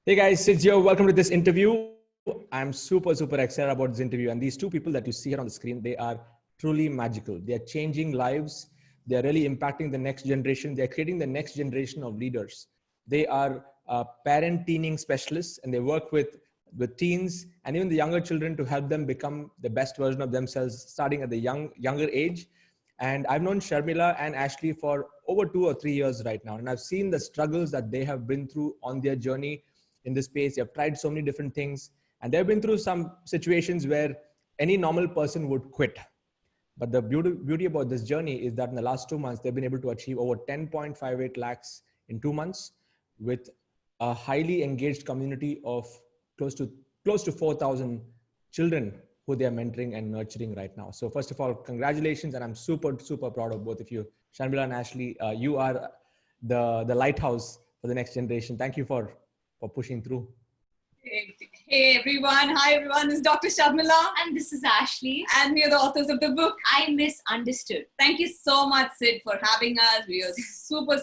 Hey guys, Sid here. Welcome to this interview. I'm super excited about this interview. And these two people that you see here on the screen, they are truly magical. They are changing lives. They are really impacting the next generation. They are creating the next generation of leaders. They are parent-teening specialists, and they work with teens and even the younger children to help them become the best version of themselves, starting at the younger age. And I've known Sharmila and Ashley for over 2 or 3 years right now. And I've seen the struggles that they have been through on their journey in this space. They have tried so many different things. And they've been through some situations where any normal person would quit. But the beauty about this journey is that in the last 2 months, they've been able to achieve over 10.58 lakhs in 2 months with a highly engaged community of close to 4,000 children who they are mentoring and nurturing right now. So first of all, congratulations. And I'm super proud of both of you. Sharmila and Ashley, you are the lighthouse for the next generation. Thank you for pushing through. Hey everyone, hi everyone, this is Dr. Sharmila and this is Ashley, and we are the authors of the book I Misunderstood. Thank you so much, Sid, for having us. We are super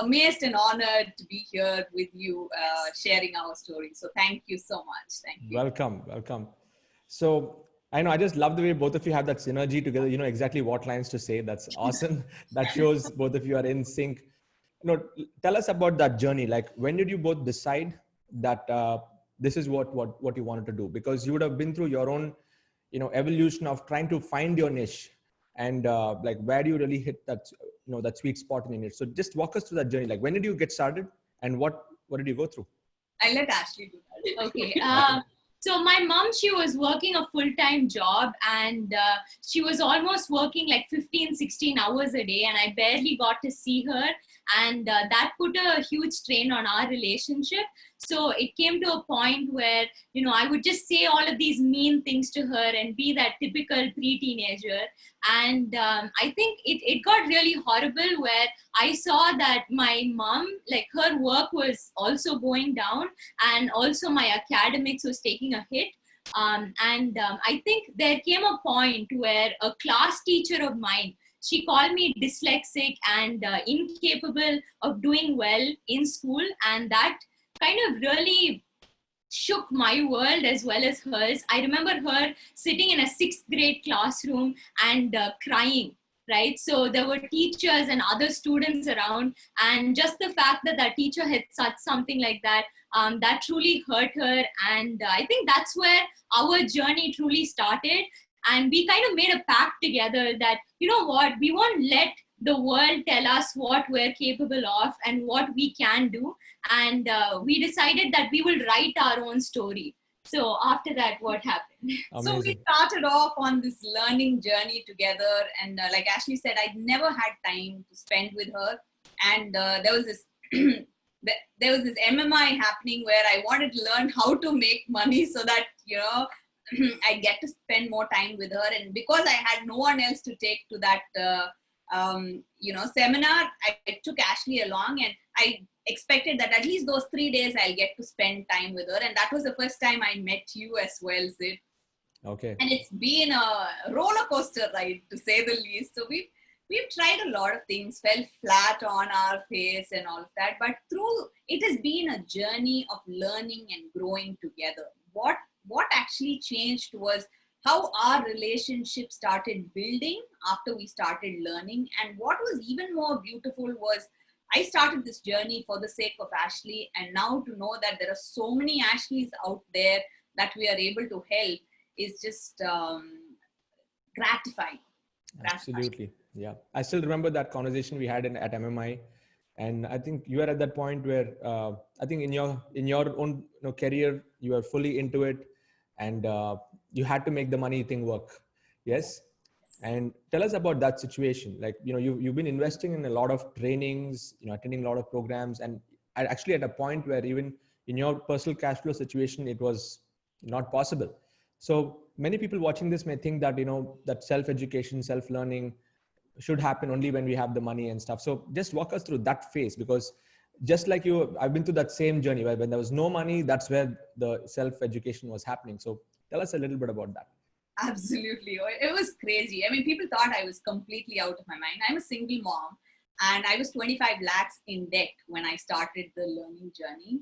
amazed and honored to be here with you, sharing our story. So thank you so much. Thank you. Welcome. So I know I just love the way both of you have that synergy together. You know exactly what lines to say. That's awesome. That shows both of you are in sync. Tell us about that journey. Like, when did you both decide that this is what you wanted to do? Because you would have been through your own, evolution of trying to find your niche, and like, where do you really hit that, that sweet spot in your niche? So just walk us through that journey. Like, when did you get started, and what did you go through? I'll let Ashley do that. Okay. So my mom, she was working a full-time job, and she was almost working like 15, 16 hours a day, and I barely got to see her. And that put a huge strain on our relationship. So it came to a point where, I would just say all of these mean things to her and be that typical pre-teenager. And I think it got really horrible, where I saw that my mom, like, her work was also going down, and also my academics was taking a hit. I think there came a point where a class teacher of mine, she called me dyslexic and incapable of doing well in school. And that kind of really shook my world as well as hers. I remember her sitting in a 6th grade classroom and crying, right? So there were teachers and other students around, and just the fact that that teacher had said something like that, that truly hurt her. And I think that's where our journey truly started. And we kind of made a pact together that, you know what, we won't let the world tell us what we're capable of and what we can do. And we decided that we will write our own story. So after that, what happened? Amazing. So we started off on this learning journey together. And like Ashley said, I'd never had time to spend with her. And there was this MMI happening where I wanted to learn how to make money so that, I get to spend more time with her. And because I had no one else to take to that, seminar, I took Ashley along, and I expected that at least those 3 days I'll get to spend time with her. And that was the first time I met you as well, Sid. Okay. And it's been a roller coaster ride, to say the least. So we've tried a lot of things, fell flat on our face and all of that. But it has been a journey of learning and growing together. What actually changed was how our relationship started building after we started learning. And what was even more beautiful was I started this journey for the sake of Ashley, and now to know that there are so many Ashleys out there that we are able to help is just gratifying. Absolutely. Yeah. I still remember that conversation we had at MMI. And I think you are at that point where I think in your own career, you are fully into it, and you had to make the money thing work. Yes. And tell us about that situation. Like, you've been investing in a lot of trainings, attending a lot of programs, and actually at a point where even in your personal cash flow situation, it was not possible. So many people watching this may think that, that self-education, self-learning should happen only when we have the money and stuff. So just walk us through that phase, because just like you, I've been through that same journey where when there was no money, that's where the self-education was happening. So tell us a little bit about that. Absolutely. It was crazy. I mean, people thought I was completely out of my mind. I'm a single mom. And I was 25 lakhs in debt when I started the learning journey.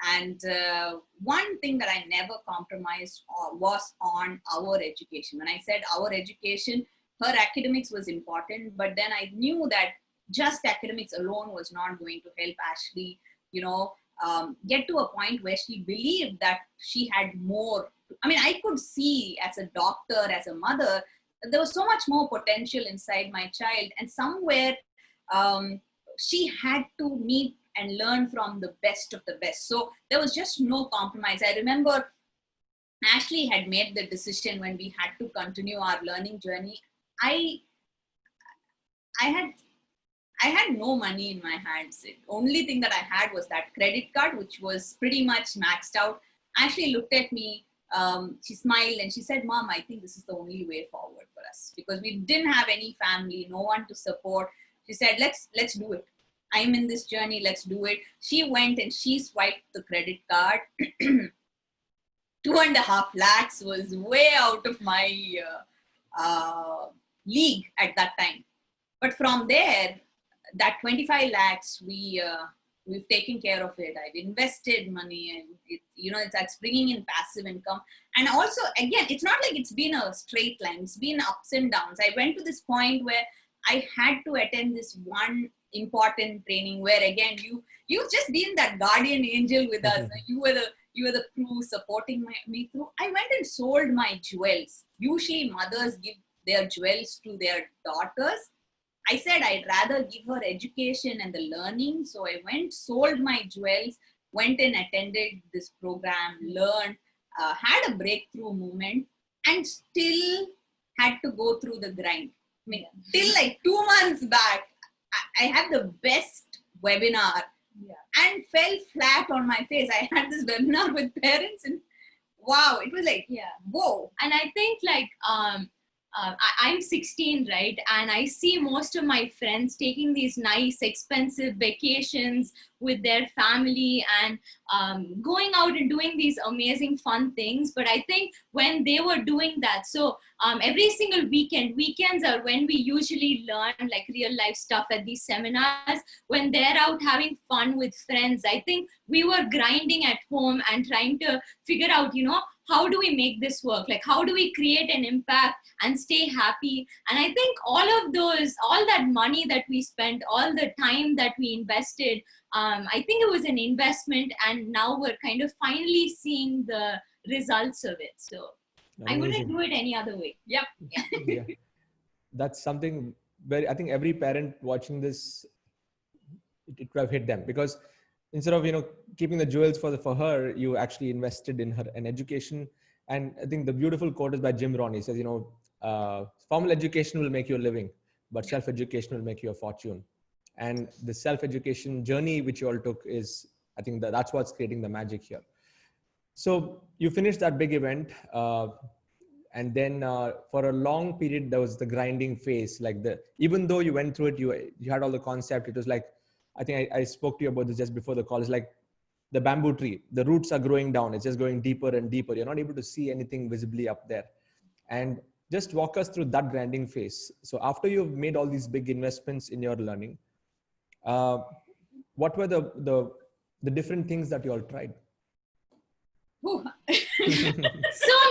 And one thing that I never compromised was on our education. When I said our education, her academics was important, but then I knew that just academics alone was not going to help Ashley, get to a point where she believed that she had more. I mean, I could see as a doctor, as a mother, there was so much more potential inside my child. And somewhere she had to meet and learn from the best of the best. So there was just no compromise. I remember Ashley had made the decision when we had to continue our learning journey. I had no money in my hands. The only thing that I had was that credit card, which was pretty much maxed out. Ashley looked at me, she smiled and she said, "Mom, I think this is the only way forward for us," because we didn't have any family, no one to support. She said, let's do it. I'm in this journey, let's do it. She went and she swiped the credit card. 2.5 lakhs was way out of my league at that time. But from there, that 25 lakhs, we've taken care of it. I've invested money, and it's bringing in passive income. And also, again, it's not like it's been a straight line. It's been ups and downs. I went to this point where I had to attend this one important training where, again, you've just been that guardian angel with us. You were the crew supporting me through. I went and sold my jewels. Usually mothers give their jewels to their daughters. I said I'd rather give her education and the learning. So I went, sold my jewels, went and attended this program, learned, had a breakthrough moment, and still had to go through the grind. I mean, till like 2 months back, I had the best webinar and fell flat on my face. I had this webinar with parents and wow, it was like, whoa. And I think like, I'm 16, right? And I see most of my friends taking these nice, expensive vacations with their family and going out and doing these amazing, fun things. But I think when they were doing that, so every single weekends are when we usually learn like real life stuff at these seminars. When they're out having fun with friends, I think we were grinding at home and trying to figure out, how do we make this work? Like, how do we create an impact and stay happy? And I think all that money that we spent, all the time that we invested, I think it was an investment, and now we're kind of finally seeing the results of it. So I wouldn't do it any other way. Yep. Yeah. That's something I think every parent watching this, it would have hit them, because instead of keeping the jewels for her, you actually invested in her an education. And I think the beautiful quote is by Jim Rohn. He says, formal education will make you a living, but self-education will make you a fortune. And the self-education journey which you all took is, I think that's what's creating the magic here. So you finished that big event, and then for a long period there was the grinding phase. Even though you went through it, you had all the concept. It was like, I think I spoke to you about this just before the call. It's like the bamboo tree. The roots are growing down. It's just going deeper and deeper. You're not able to see anything visibly up there. And just walk us through that grinding phase. So after you've made all these big investments in your learning, what were the different things that you all tried? So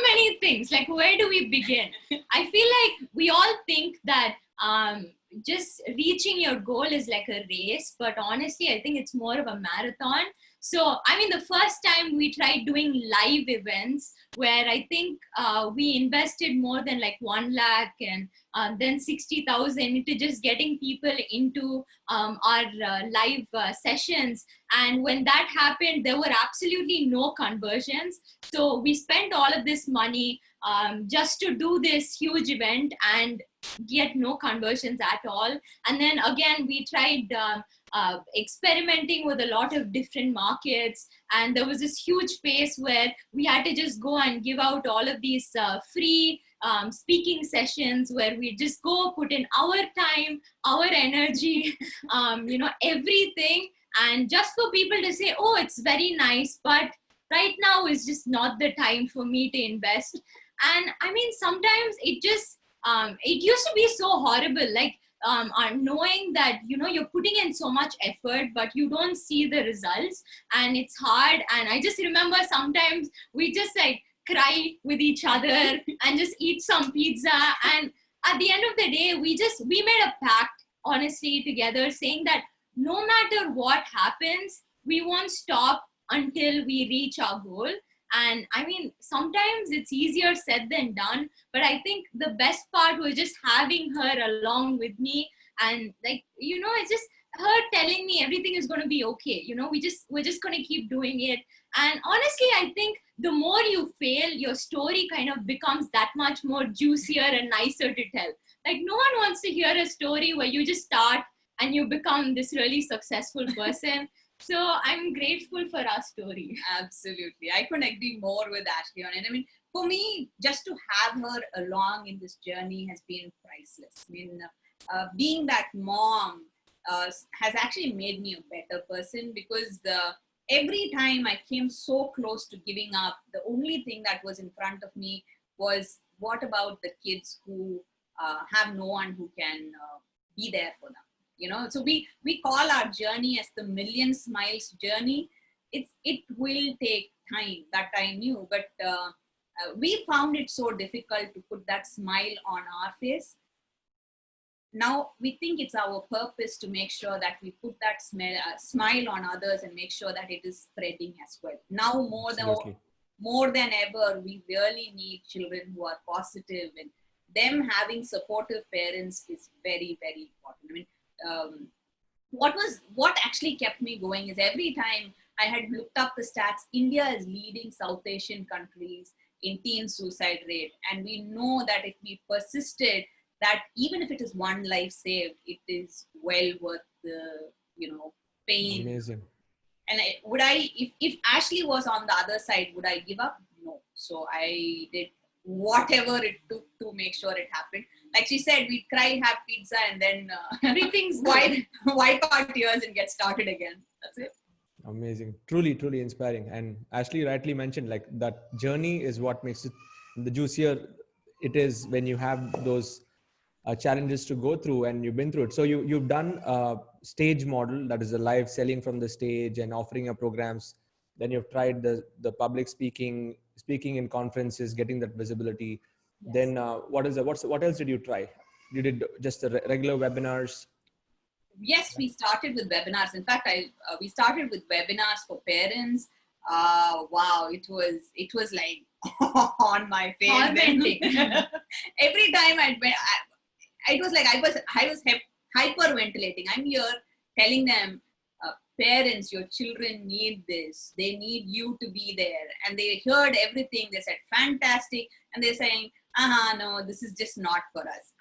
many things. Like, where do we begin? I feel like we all think that just reaching your goal is like a race, but honestly, I think it's more of a marathon. So, I mean, the first time we tried doing live events where I think we invested more than like 1 lakh and then 60,000 into just getting people into our live sessions. And when that happened, there were absolutely no conversions. So we spent all of this money just to do this huge event and get no conversions at all. And then again, we tried experimenting with a lot of different markets. And there was this huge phase where we had to just go and give out all of these free speaking sessions where we just go put in our time, our energy, everything. And just for people to say, oh, it's very nice, but right now is just not the time for me to invest. And I mean, sometimes it just, it used to be so horrible. Like are knowing that, you're putting in so much effort, but you don't see the results, and it's hard. And I just remember sometimes we just like cry with each other and just eat some pizza. And at the end of the day, we made a pact, honestly, together, saying that no matter what happens, we won't stop until we reach our goal. And I mean, sometimes it's easier said than done, but I think the best part was just having her along with me. And like, it's just her telling me everything is going to be okay. We're just going to keep doing it. And honestly, I think the more you fail, your story kind of becomes that much more juicier and nicer to tell. Like, no one wants to hear a story where you just start and you become this really successful person. So I'm grateful for our story. Absolutely. I couldn't agree more with Ashley on it. I mean, for me, just to have her along in this journey has been priceless. I mean, being that mom has actually made me a better person, because every time I came so close to giving up, the only thing that was in front of me was, what about the kids who have no one who can be there for them? So we call our journey as the Million Smiles journey. It will take time, that I knew, but we found it so difficult to put that smile on our face. Now we think it's our purpose to make sure that we put that smile on others and make sure that it is spreading as well. Now more than ever, we really need children who are positive, and them having supportive parents is very, very important. I mean, what actually kept me going is, every time I had looked up the stats, India is leading South Asian countries in teen suicide rate. And we know that if we persisted, that even if it is one life saved, it is well worth the, pain. Amazing. And if Ashley was on the other side, would I give up? No. So I did whatever it took to make sure it happened. Like she said, we'd cry, have pizza, and then Everything's wipe our tears and get started again. That's it. Amazing. Truly, truly inspiring. And Ashley rightly mentioned, like, that journey is what makes it the juicier it is when you have those challenges to go through and you've been through it. So you've done a stage model, that is a live selling from the stage and offering your programs. Then you've tried the public speaking in conferences, getting that visibility. Yes. Then what else did you try? You did just the regular webinars? Yes, we started with webinars. In fact, we started with webinars for parents. Wow, it was like on my face. Every time it was like I was hyperventilating. I'm here telling them, parents, your children need this. They need you to be there. And they heard everything. They said, fantastic. And they're saying, no, this is just not for us.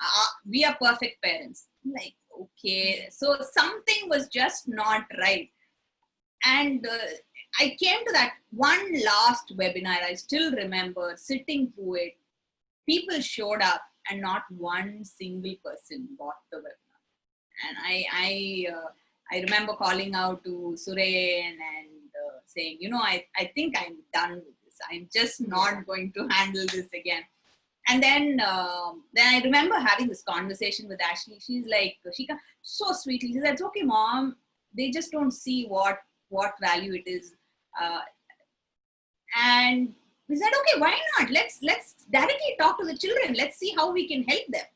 We are perfect parents. I'm like, okay. So something was just not right. And I came to that one last webinar. I still remember sitting through it. People showed up and not one single person bought the webinar. And I remember calling out to Suren and saying, I think I'm done with this. I'm just not going to handle this again. And then I remember having this conversation with Ashley. She's like, so sweetly, she said, it's okay, Mom. They just don't see what value it is. And we said, okay, why not? Let's directly talk to the children. Let's see how we can help them.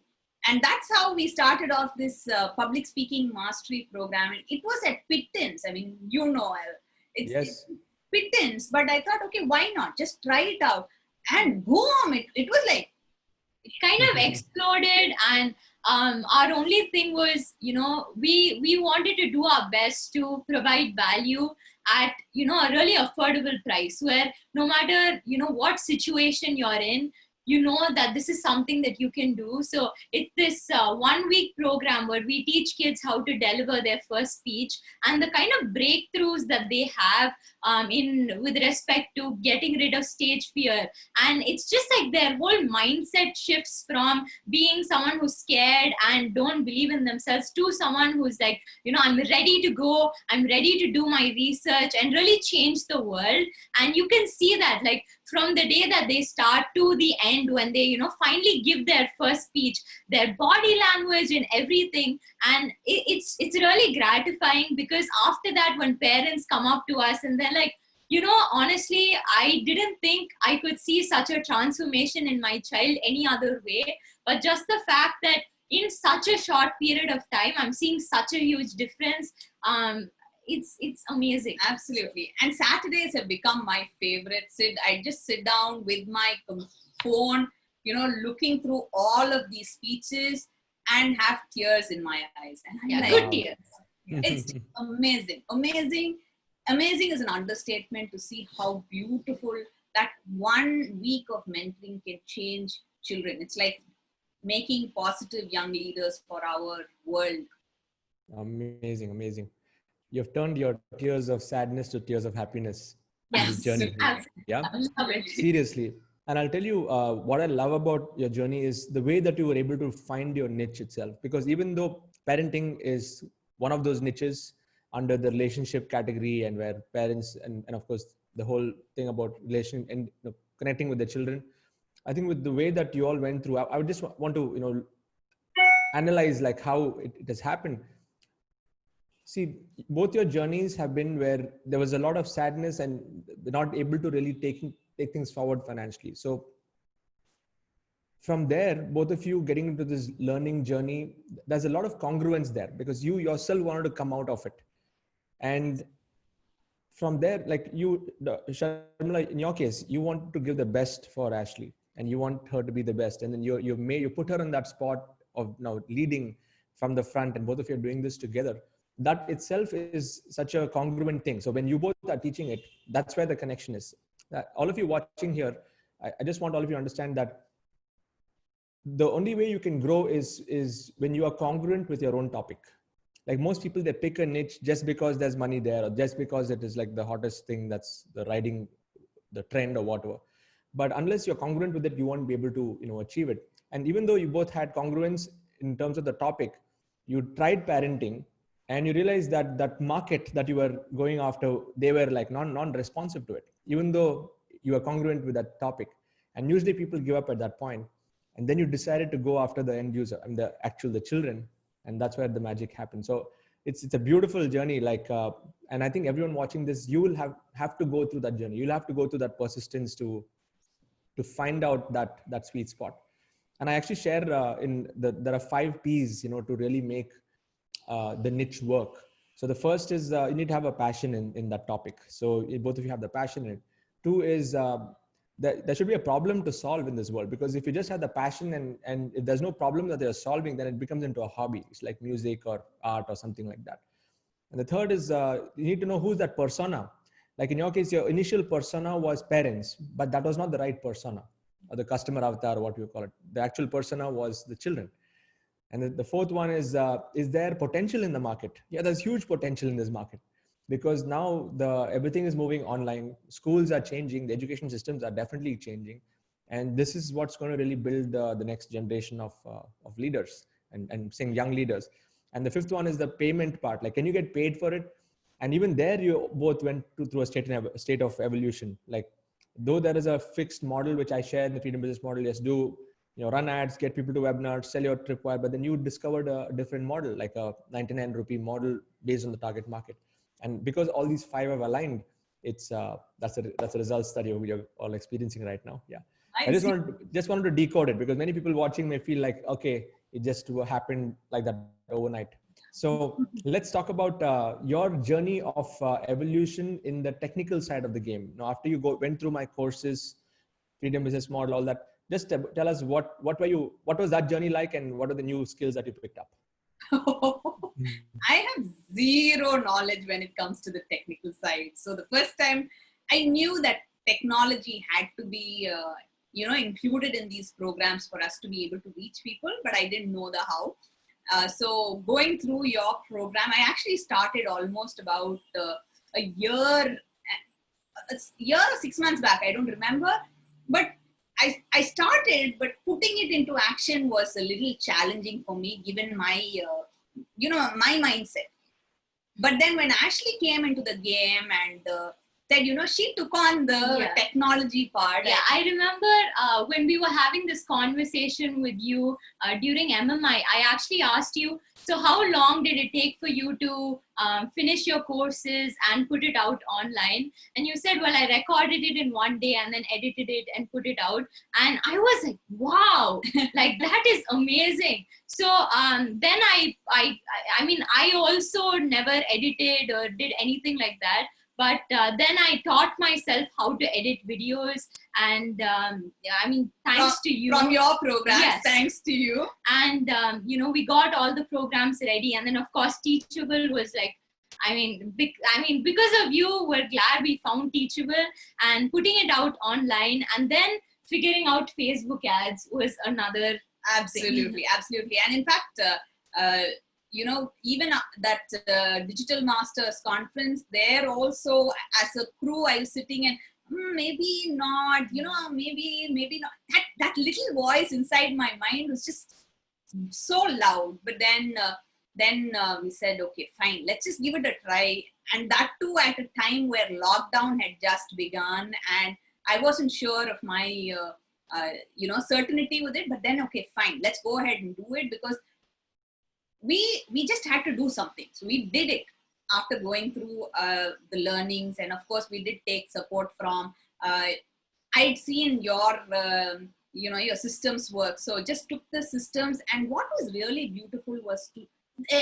And that's how we started off this public speaking mastery program. It was at Pittins. I mean, it's Pittins. But I thought, okay, why not? Just try it out. And boom, it was like, it kind of exploded. And our only thing was, we wanted to do our best to provide value at, a really affordable price, where no matter, what situation you're in, that this is something that you can do. So it's this 1 week program where we teach kids how to deliver their first speech, and the kind of breakthroughs that they have with respect to getting rid of stage fear. And it's just like their whole mindset shifts from being someone who's scared and don't believe in themselves to someone who's like, I'm ready to go, I'm ready to do my research and really change the world. And you can see that, like, from the day that they start to the end, when they, you know, finally give their first speech, their body language and everything. And it's really gratifying, because after that, when parents come up to us and they're like, you know, honestly, I didn't think I could see such a transformation in my child any other way. But just the fact that in such a short period of time, I'm seeing such a huge difference. It's amazing. Absolutely. And Saturdays have become my favorite. I just sit down with my phone, you know, looking through all of these speeches and have tears in my eyes. And I'm like, Good tears. it's amazing. Amazing is an understatement to see how beautiful that 1 week of mentoring can change children. It's like making positive young leaders for our world. Amazing. You've turned your tears of sadness to tears of happiness. Yes, Journey. Yeah, seriously. And I'll tell you what I love about your journey is the way that you were able to find your niche itself. Because even though parenting is one of those niches under the relationship category, and where parents and of course the whole thing about relation and connecting with the children, I think with the way that you all went through, I would just want to analyze like how it has happened. See, both your journeys have been where there was a lot of sadness and not able to really take things forward financially. So from there, both of you getting into this learning journey, there's a lot of congruence there, because you yourself wanted to come out of it. And from there, like you, Sharmila, in your case, you want to give the best for Ashley, and you want her to be the best. And then you put her in that spot of now leading from the front, and both of you are doing this together. That itself is such a congruent thing. So when you both are teaching it, that's where the connection is. All of you watching here, I just want all of you to understand that the only way you can grow is when you are congruent with your own topic. Like most people, they pick a niche just because there's money there, or just because it is like the hottest thing that's the riding the trend or whatever. But unless you're congruent with it, you won't be able to achieve it. And even though you both had congruence in terms of the topic, you tried parenting, and you realize that that market that you were going after, they were like non-responsive to it, even though you are congruent with that topic. And usually people give up at that point. And then you decided to go after the end user and the children. And that's where the magic happens. So it's a beautiful journey. Like, and I think everyone watching this, you will have to go through that journey. You'll have to go through that persistence to find out that sweet spot. And I actually share there are 5 P's, to really make the niche work. So the first is you need to have a passion in that topic. So both of you have the passion in it. 2 is there should be a problem to solve in this world, because if you just have the passion and if there's no problem that they're solving, then it becomes into a hobby. It's like music or art or something like that. And the third is you need to know who's that persona. Like in your case, your initial persona was parents, but that was not the right persona, or the customer avatar, what you call it. The actual persona was the children. And the fourth one is there potential in the market? Yeah, there's huge potential in this market, because now everything is moving online. Schools are changing. The education systems are definitely changing. And this is what's going to really build the next generation of leaders and saying young leaders. And the fifth one is the payment part. Like, can you get paid for it? And even there, you both went through a state of evolution. Like, though there is a fixed model, which I share in the Freedom Business Model, yes, run ads, get people to webinars, sell your tripwire, but then you discovered a different model, like a 99 rupee model based on the target market. And because all these 5 have aligned, that's the results that you're all experiencing right now. Yeah. I just wanted to decode it, because many people watching may feel like, okay, it just happened like that overnight. So let's talk about your journey of evolution in the technical side of the game. Now, after you went through my courses, Freedom Business Model, all that, just tell us what was that journey like, and what are the new skills that you picked up? I have zero knowledge when it comes to the technical side. So the first time I knew that technology had to be, included in these programs for us to be able to reach people, but I didn't know the how. So going through your program, I actually started almost about a year or 6 months back. I don't remember, but I started, but putting it into action was a little challenging for me, given my, my mindset. But then when Ashley came into the game and said, you know, she took on the technology part. Yeah, I remember when we were having this conversation with you during MMI, I actually asked you, so how long did it take for you to finish your courses and put it out online? And you said, well, I recorded it in one day and then edited it and put it out. And I was like, wow, like that is amazing. So then I mean, I also never edited or did anything like that. But then I taught myself how to edit videos, and I mean, thanks to you. From your programs, yes. Thanks to you. And, you know, we got all the programs ready. And then, of course, Teachable was like, I mean, because of you, we're glad we found Teachable, and putting it out online and then figuring out Facebook ads was another Absolutely. And in fact, you know, even that Digital Masters conference, there also as a crew, I was sitting and maybe not, you know, maybe not. That little voice inside my mind was just so loud. But then we said, okay, fine, let's just give it a try. And that too at a time where lockdown had just begun, and I wasn't sure of my, you know, certainty with it. But then, okay, fine, let's go ahead and do it, because we just had to do something. So we did it after going through the learnings. And of course, we did take support from, I'd seen your, you know, your systems work. So just took the systems. And what was really beautiful was the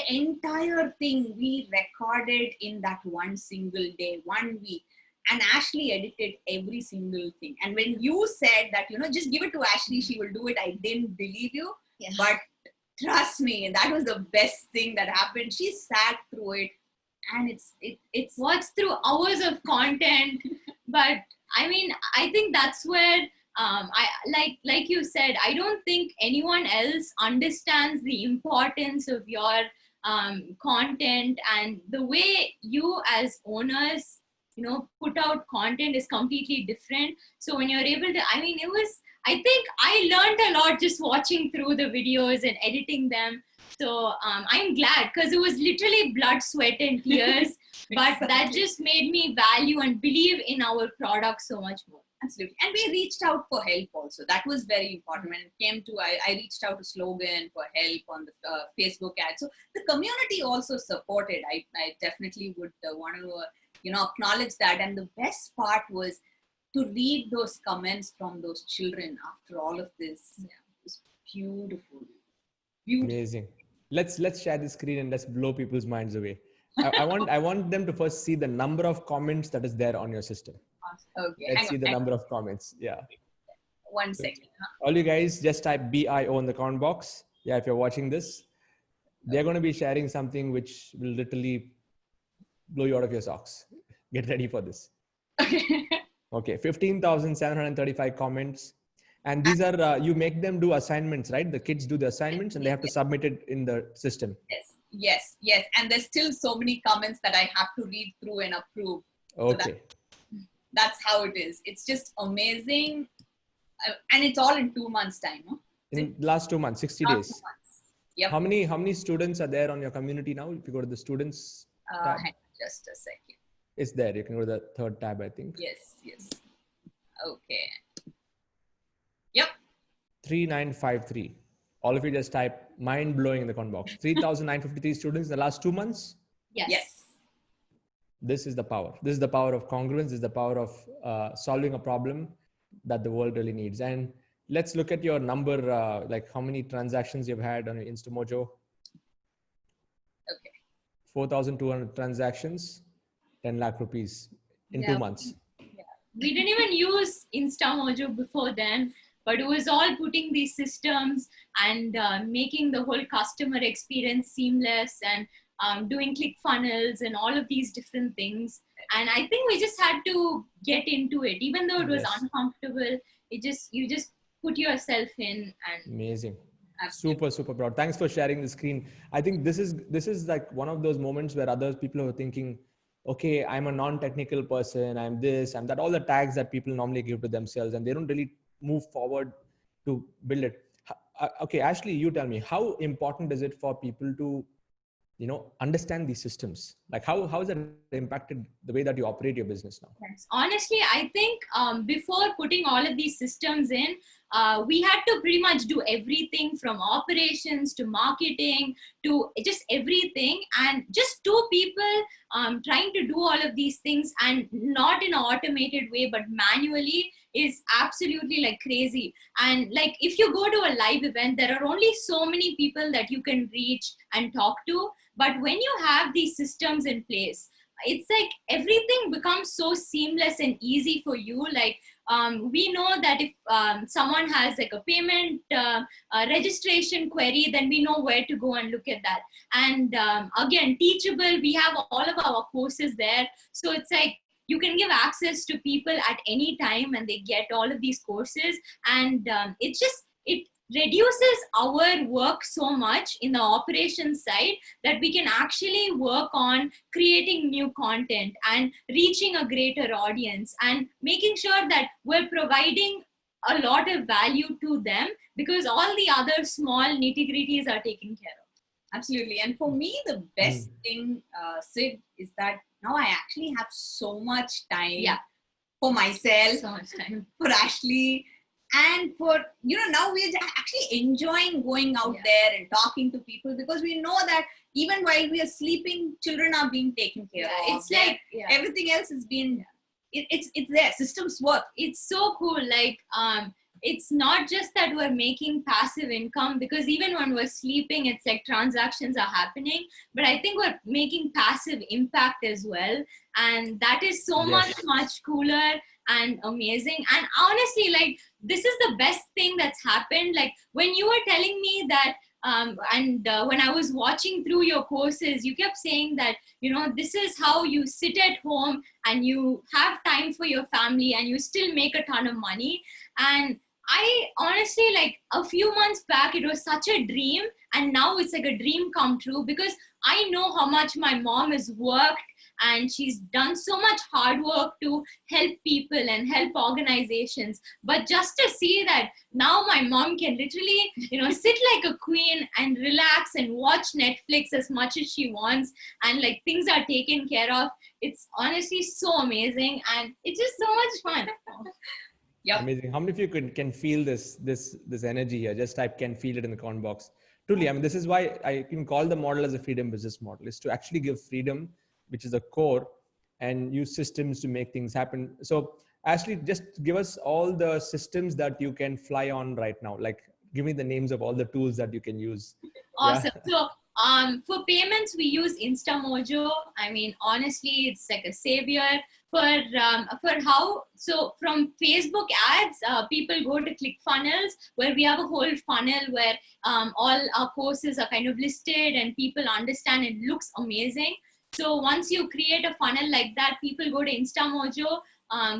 entire thing we recorded in that one single day, 1 week. And Ashley edited every single thing. And when you said that, you know, just give it to Ashley, she will do it, I didn't believe you. Yeah. But trust me, that was the best thing that happened. She sat through it, and it's what's through hours of content. But I mean, I think that's where I like you said, I don't think anyone else understands the importance of your content, and the way you as owners, you know, put out content is completely different. So when you're able to, I mean, I think I learned a lot just watching through the videos and editing them. So I'm glad, because it was literally blood, sweat, and tears. But that just made me value and believe in our product so much more. Absolutely. And we reached out for help also. That was very important. When it came to, I reached out to Slogan for help on the Facebook ad. So the community also supported. I definitely would want to, you know, acknowledge that. And the best part was to read those comments from those children after all of this. Yeah, it was beautiful. Amazing. Let's share the screen and let's blow people's minds away. I want them to first see the number of comments that is there on your system. Okay. Let's see the number of comments. Yeah. 1 second. All you guys just type BIO in the comment box. Yeah, if you're watching this, they're going to be sharing something which will literally blow you out of your socks. Get ready for this. Okay, 15,735 comments. And these are, you make them do assignments, right? The kids do the assignments and they have to submit it in the system. Yes. And there's still so many comments that I have to read through and approve. Okay. So that's how it is. It's just amazing. And it's all in 2 months' time. No? In last 2 months, 60 days. 2 months. Yep. How many students are there on your community now? If you go to the students tab. Hang on just a second. It's there. You can go to the third tab, I think. Yes. Okay. Yep. 3953. All of you just type mind blowing in the comment box. 3,953 students in the last 2 months. Yes. This is the power. This is the power of congruence. This is the power of solving a problem that the world really needs. And let's look at your number, like how many transactions you've had on your InstaMojo. Okay. 4,200 transactions, 10 lakh rupees in 2 months. Yeah. We didn't even use InstaMojo before then, but it was all putting these systems and making the whole customer experience seamless and doing ClickFunnels and all of these different things. And I think we just had to get into it, even though it was uncomfortable. You just put yourself in. And amazing. Super proud. Thanks for sharing the screen. I think this is like one of those moments where other people are thinking, okay, I'm a non-technical person, I'm this, I'm that, all the tags that people normally give to themselves, and they don't really move forward to build it. Okay, Ashley, you tell me, how important is it for people to, understand these systems? Like how has that impacted the way that you operate your business now? Yes. Honestly, I think before putting all of these systems in, we had to pretty much do everything from operations to marketing to just everything. And just two people trying to do all of these things, and not in an automated way, but manually, is absolutely like crazy. And like if you go to a live event, there are only so many people that you can reach and talk to. But when you have these systems in place, it's like everything becomes so seamless and easy for you. Like we know that if someone has like a payment registration query, then we know where to go and look at that. And again, Teachable, we have all of our courses there. So it's like you can give access to people at any time and they get all of these courses. And it reduces our work so much in the operations side, that we can actually work on creating new content and reaching a greater audience and making sure that we're providing a lot of value to them, because all the other small nitty-gritties are taken care of. Absolutely. And for me, the best thing, Sid, is that now I actually have so much time for myself, So much time. for Ashley, and for, now we're actually enjoying going out there and talking to people, because we know that even while we are sleeping, children are being taken care of. It's like everything else is being, it's there, systems work. It's so cool. Like it's not just that we're making passive income, because even when we're sleeping, it's like transactions are happening, but I think we're making passive impact as well. And that is so much cooler and amazing. And honestly, like this is the best thing that's happened. Like when you were telling me that when I was watching through your courses, you kept saying that, this is how you sit at home and you have time for your family and you still make a ton of money. And I honestly, like a few months back, it was such a dream. And now it's like a dream come true, because I know how much my mom has worked and she's done so much hard work to help people and help organizations. But just to see that now my mom can literally, sit like a queen and relax and watch Netflix as much as she wants, and like things are taken care of. It's honestly so amazing, and it's just so much fun. Yep. Amazing. How many of you can feel this energy here? Just type "can feel it" in the comment box. Truly, I mean, this is why I can call the model as a freedom business model, is to actually give freedom, which is the core, and use systems to make things happen. So Ashley, just give us all the systems that you can fly on right now. Like, give me the names of all the tools that you can use. Awesome. So for payments, we use InstaMojo. I mean, honestly, it's like a savior so from Facebook ads, people go to ClickFunnels, where we have a whole funnel where all our courses are kind of listed and people understand. It looks amazing. So once you create a funnel like that, people go to InstaMojo,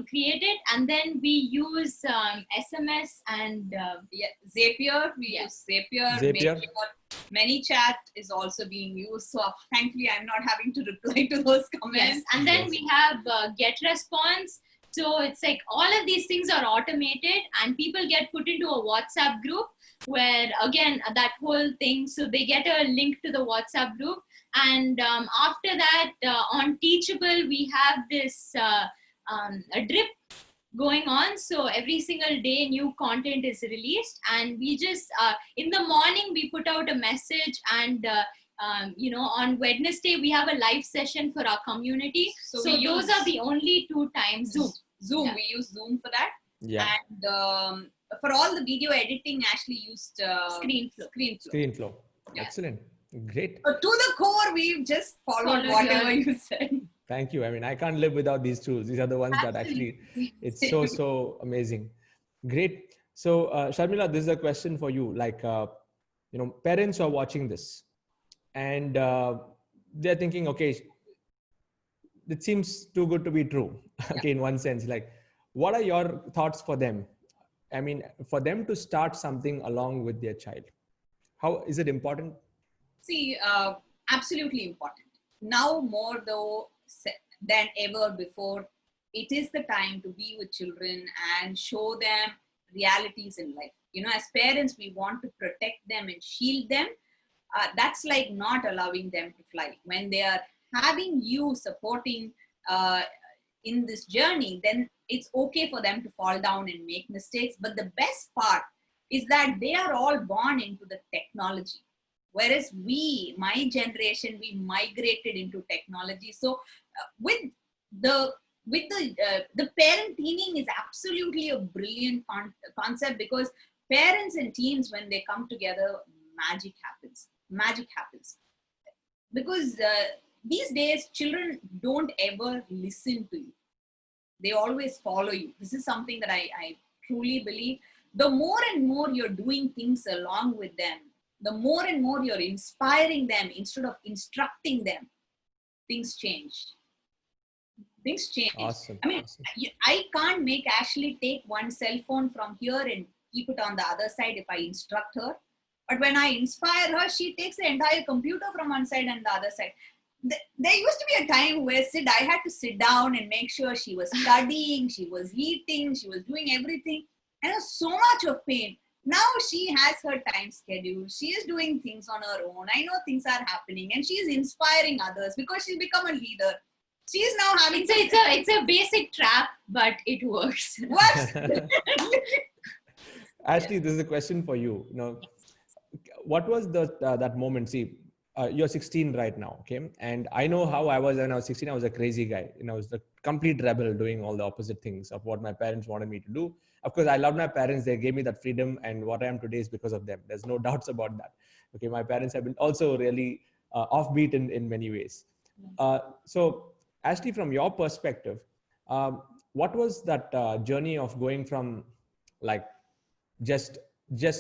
create it, and then we use SMS and Zapier. We use Zapier. ManyChat is also being used. So thankfully, I'm not having to reply to those comments. Yes. And then we have GetResponse. So it's like all of these things are automated, and people get put into a WhatsApp group where, again, that whole thing. So they get a link to the WhatsApp group. And after that, on Teachable, we have this a drip going on. So every single day new content is released, and we just in the morning we put out a message, and on Wednesday we have a live session for our community. So those are the only two times. Zoom. We use Zoom for that. Yeah. And for all the video editing, Ashley used ScreenFlow. Yeah. Excellent. Great. To the core, we've just followed whatever you said. Thank you. I mean, I can't live without these tools. These are the ones that actually, it's so amazing. Great. So Sharmila, this is a question for you. Like, parents are watching this and they're thinking, okay, it seems too good to be true. Okay, in one sense, like, what are your thoughts for them? I mean, for them to start something along with their child, how is it important? See, absolutely important. Now more though than ever before, it is the time to be with children and show them realities in life. As parents, we want to protect them and shield them. that's like not allowing them to fly. When they are having you supporting in this journey, then it's okay for them to fall down and make mistakes. But the best part is that they are all born into the technology. Whereas we, my generation, we migrated into technology. So with the the parenting is absolutely a brilliant concept, because parents and teens, when they come together, magic happens. Magic happens because these days children don't ever listen to you, they always follow you. This is something that I truly believe. The more and more you're doing things along with them, the more and more you're inspiring them instead of instructing them, things change. Things change. Awesome. I mean, Awesome. I can't make Ashley take one cell phone from here and keep it on the other side if I instruct her. But when I inspire her, she takes the entire computer from one side and the other side. There used to be a time where I had to sit down and make sure she was studying, she was eating, she was doing everything. And it was so much of pain. Now she has her time schedule. She is doing things on her own. I know things are happening, and she is inspiring others because she's become a leader. She is now having. It's a basic trap, but it works. What? Ashley, this is a question for you. You know, what was the that moment? See, you're 16 right now, okay? And I know how I was when I was 16. I was a crazy guy. You know, I was the complete rebel, doing all the opposite things of what my parents wanted me to do. Of course, I love my parents. They gave me that freedom, and what I am today is because of them. There's no doubts about that. Okay, my parents have been also really offbeat in many ways. So, Ashley, from your perspective, what was that journey of going from like just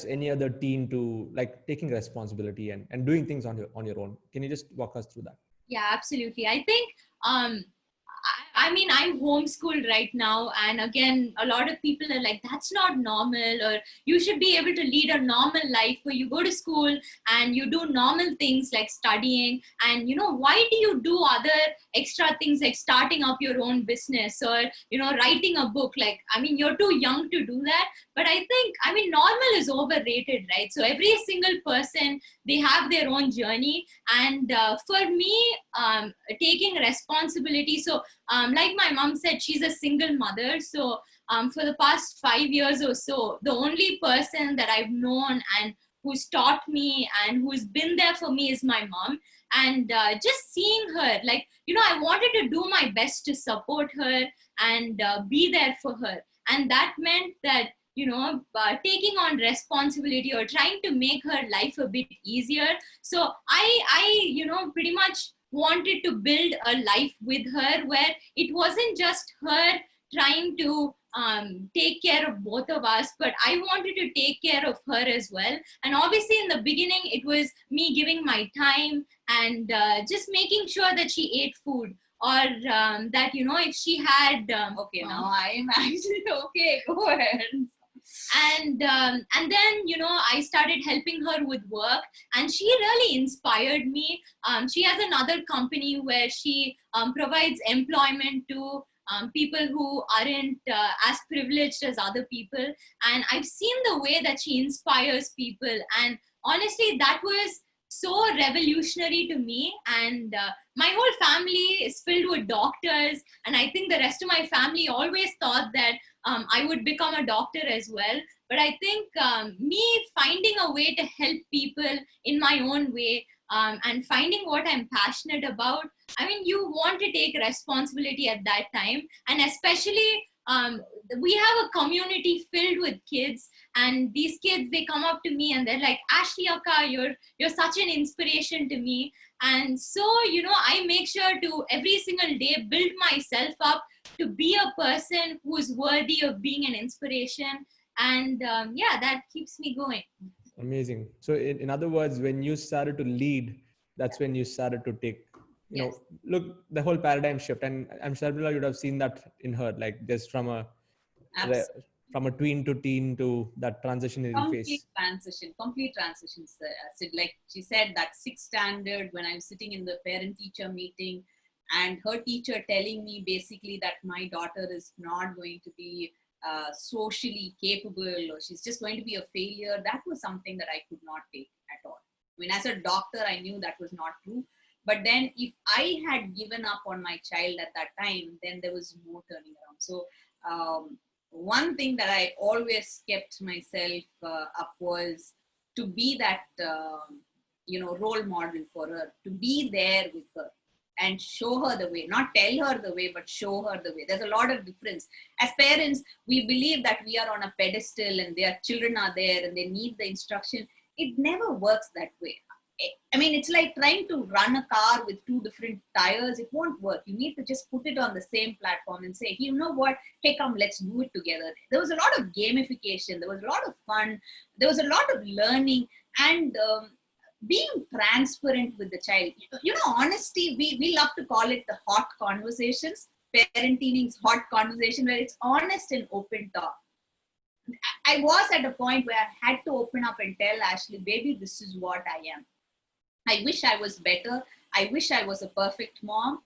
any other teen to like taking responsibility and doing things on your own? Can you just walk us through that? Yeah, absolutely. I think I mean, I'm homeschooled right now, and again, a lot of people are like, that's not normal, or you should be able to lead a normal life where you go to school and you do normal things like studying. And, you know, why do you do other extra things like starting up your own business or, you know, writing a book? Like, I mean, you're too young to do that. But I think, I mean, normal is overrated, right? So every single person, they have their own journey. And for me, taking responsibility. So like my mom said, she's a single mother. So for the past 5 years or so, the only person that I've known and who's taught me and who's been there for me is my mom. And just seeing her, like, you know, I wanted to do my best to support her and be there for her. And that meant that, you know, taking on responsibility or trying to make her life a bit easier. So I, you know, pretty much wanted to build a life with her where it wasn't just her trying to take care of both of us, but I wanted to take care of her as well. And obviously in the beginning, it was me giving my time and just making sure that she ate food, or that, you know, if she had Okay, now I'm actually okay. Go ahead. And then, you know, I started helping her with work, and she really inspired me. She has another company where she provides employment to people who aren't as privileged as other people. And I've seen the way that she inspires people, and honestly, that was so revolutionary to me. And my whole family is filled with doctors, and I think the rest of my family always thought that I would become a doctor as well. But I think me finding a way to help people in my own way, and finding what I'm passionate about, I mean, you want to take responsibility at that time. And especially, we have a community filled with kids, and these kids, they come up to me and they're like, Ashley Akka, you're such an inspiration to me. And so, you know, I make sure to every single day build myself up to be a person who's worthy of being an inspiration. And yeah, that keeps me going. Amazing. So in other words, when you started to lead, that's when you started to take, you Yes. know, look, the whole paradigm shift. And I'm sure you would have seen that in her, like just from a tween to teen to that transitionary phase. Complete transition. Sid. Like she said, that sixth standard, when I'm sitting in the parent teacher meeting and her teacher telling me basically that my daughter is not going to be socially capable, or she's just going to be a failure, that was something that I could not take at all. mean, as a doctor, I knew that was not true. But then if I had given up on my child at that time, then there was no turning around. So one thing that I always kept myself up was to be that, role model for her, to be there with her and show her the way, not tell her the way, but show her the way. There's a lot of difference. As parents, we believe that we are on a pedestal and their children are there and they need the instruction. It never works that way. I mean, it's like trying to run a car with two different tires. It won't work. You need to just put it on the same platform and say, you know what, hey, come, let's do it together. There was a lot of gamification. There was a lot of fun. There was a lot of learning and being transparent with the child. Honesty, we love to call it the hot conversations. Parenting's hot conversation, where it's honest and open talk. I was at a point where I had to open up and tell Ashley, baby, this is what I am. I wish I was better. I wish I was a perfect mom,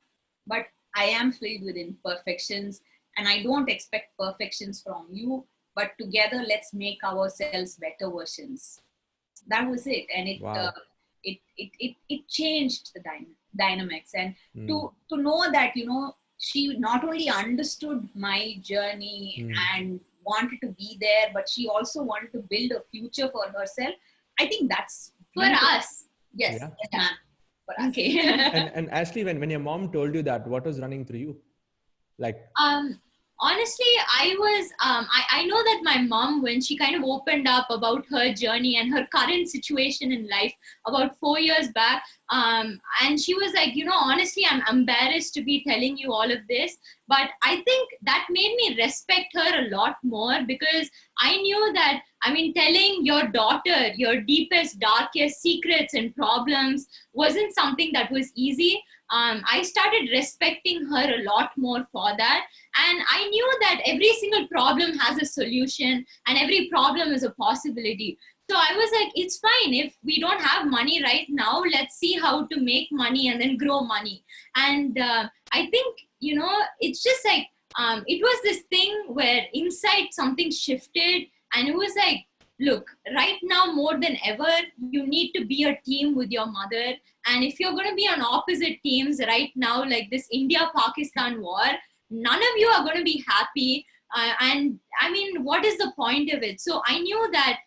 but I am filled with imperfections and I don't expect perfections from you, but together let's make ourselves better versions. That was it. And it changed the dynamics. And to know that, she not only understood my journey and wanted to be there, but she also wanted to build a future for herself. I think that's for us. Yes, Yeah. yes, ma'am. For us. Okay. and Ashley, when your mom told you that, what was running through you? Like, honestly, I know that my mom, when she kind of opened up about her journey and her current situation in life about 4 years back, and she was like, honestly, I'm embarrassed to be telling you all of this, but I think that made me respect her a lot more, because I knew that, telling your daughter your deepest, darkest secrets and problems wasn't something that was easy. I started respecting her a lot more for that. And I knew that every single problem has a solution and every problem is a possibility. So I was like, it's fine. If we don't have money right now, let's see how to make money and then grow money. And I think, it's just like, it was this thing where inside something shifted, and it was like, look, right now more than ever, you need to be a team with your mother. And if you're going to be on opposite teams right now, like this India-Pakistan war, none of you are going to be happy. And what is the point of it? So I knew that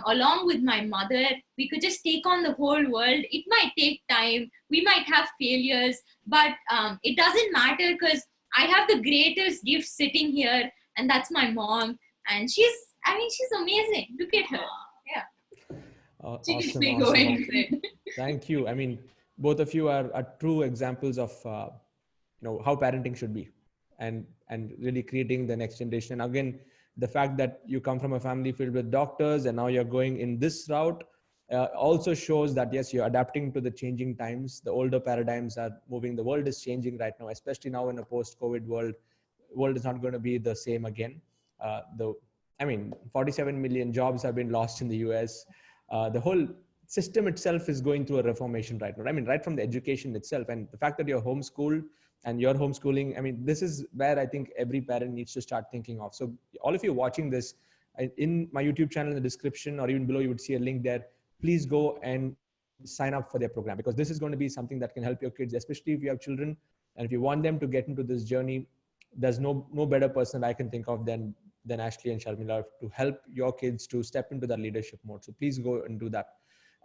along with my mother, we could just take on the whole world. It might take time. We might have failures, but it doesn't matter, because I have the greatest gift sitting here, and that's my mom. And she's amazing. Look at her. Yeah. She keeps awesome, me awesome, going. awesome. Thank you. Both of you are true examples of how parenting should be, and really creating the next generation. And again, the fact that you come from a family filled with doctors and now you're going in this route also shows that yes, you're adapting to the changing times. The older paradigms are moving. The world is changing right now, especially now in a post-COVID world. World is not going to be the same again. 47 million jobs have been lost in the US. The whole system itself is going through a reformation right now. Right from the education itself, and the fact that you're homeschooled and you're homeschooling. This is where I think every parent needs to start thinking of. So all of you watching this, in my YouTube channel in the description or even below, you would see a link there. Please go and sign up for their program, because this is going to be something that can help your kids, especially if you have children. And if you want them to get into this journey, there's no better person I can think of than Ashley and Sharmila to help your kids to step into that leadership mode. So please go and do that.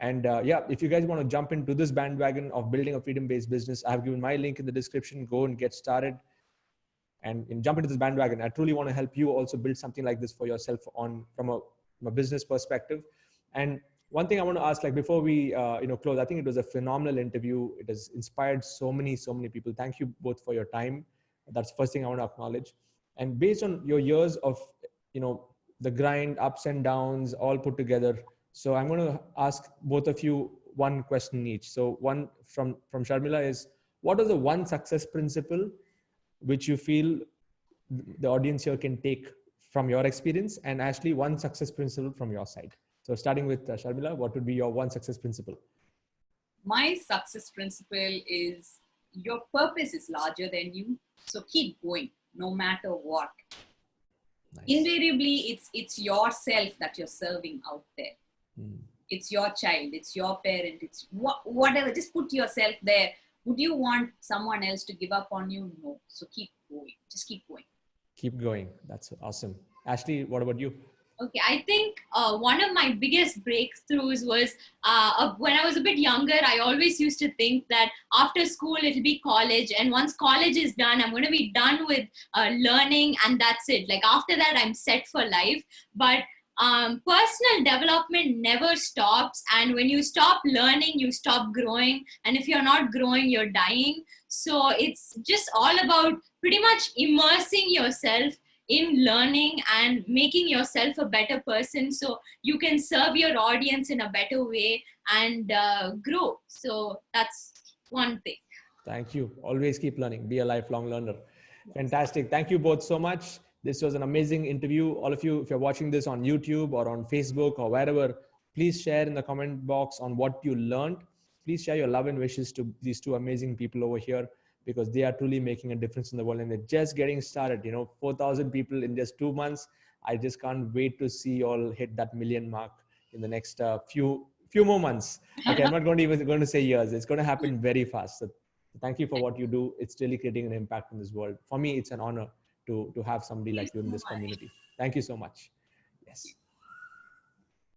And if you guys want to jump into this bandwagon of building a freedom-based business, I have given my link in the description. Go and get started and jump into this bandwagon. I truly want to help you also build something like this for yourself from a business perspective. And one thing I want to ask, like before we close, I think it was a phenomenal interview. It has inspired so many people. Thank you both for your time. That's the first thing I want to acknowledge. And based on your years of the grind, ups and downs, all put together, so I'm going to ask both of you one question each. So one from Sharmila is, what is the one success principle which you feel the audience here can take from your experience? And Ashley, one success principle from your side. So starting with Sharmila, what would be your one success principle? My success principle is your purpose is larger than you. So keep going no matter what. Nice. Invariably, it's yourself that you're serving out there. It's your child, it's your parent, it's whatever. Just put yourself there. Would you want someone else to give up on you? No. So keep going. Just keep going. Keep going. That's awesome. Ashley, what about you? Okay, I think one of my biggest breakthroughs was when I was a bit younger. I always used to think that after school it'll be college, and once college is done, I'm going to be done with learning, and that's it. Like after that, I'm set for life. But personal development never stops, and when you stop learning, you stop growing, and if you're not growing, you're dying. So it's just all about pretty much immersing yourself in learning and making yourself a better person so you can serve your audience in a better way and grow. So that's one thing. Thank you. Always keep learning. Be a lifelong learner. Fantastic. Thank you both so much. This was an amazing interview. All of you, if you're watching this on YouTube or on Facebook or wherever, please share in the comment box on what you learned. Please share your love and wishes to these two amazing people over here, because they are truly making a difference in the world and they're just getting started. 4,000 people in just 2 months. I just can't wait to see you all hit that million mark in the next few more months. Okay, I'm not going to say years. It's going to happen very fast. So thank you for what you do. It's really creating an impact in this world. For me, it's an honor to have somebody like you in this community. Thank you so much. Yes.